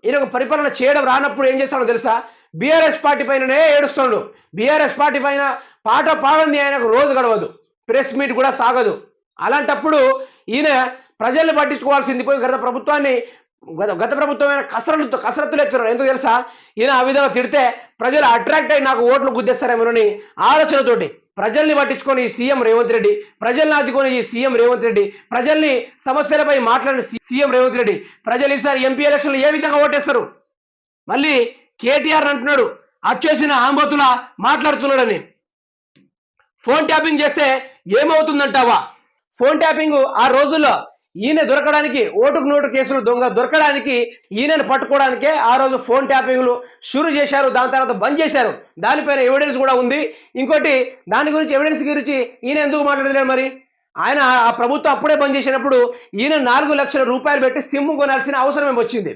ఈయనకు పరిపాలన చేయడం రానప్పుడు ఏం చేస్తాడో తెలుసా? బీఆర్ఎస్ పార్టీ పైననే ఏడుస్తాడు. బీఆర్ఎస్ పార్టీ పైన పాట పాడంది ఆయనకు రోజు గడవదు, ప్రెస్ మీట్ కూడా సాగదు. అలాంటప్పుడు ఈయన ప్రజల్ని పట్టించుకోవాల్సింది పోయి గత ప్రభుత్వమైన కసరత్తులు ఎత్తున్నారు. ఎందుకు తెలుసా? ఈయన ఆ విధంగా తిడితే ప్రజలు అట్రాక్ట్ అయ్యి నాకు ఓట్లు గుద్దేస్తారేమోనని ఆలోచనతోటి ప్రజల్ని పట్టించుకొని ఈ సీఎం రేవంత్ రెడ్డి, ప్రజల్ని ఆదుకొని ఈ సీఎం రేవంత్ రెడ్డి, ప్రజల్ని సమస్యలపై మాట్లాడిన సీఎం రేవంత్ రెడ్డి ప్రజలు ఈసారి ఎంపీ ఎలక్షన్లు ఏ విధంగా ఓటేస్తారు? మళ్ళీ కేటీఆర్ అంటున్నాడు అచ్చేసిన ఆంబోతులా మాట్లాడుతున్నాడని. ఫోన్ ట్యాపింగ్ చేస్తే ఏమవుతుందంటావా? ఫోన్ ట్యాపింగ్ ఆ రోజుల్లో ఈయన దొరకడానికి, ఓటుకు నోటు కేసులు దొరకడానికి, ఈయనను పట్టుకోవడానికే ఆ రోజు ఫోన్ ట్యాపింగ్లు షురు చేశారు. దాని తర్వాత బంద్ చేశారు. దానిపైన ఎవిడెన్స్ కూడా ఉంది. ఇంకోటి, దాని గురించి ఎవిడెన్స్ గురించి ఈయన ఎందుకు మాట్లాడలేడు? మరి ఆయన ఆ ప్రభుత్వం అప్పుడే బంద్ చేసినప్పుడు ఈయన 4 లక్షల రూపాయలు పెట్టి సిమ్ కొనాల్సిన అవసరం ఏమొచ్చింది?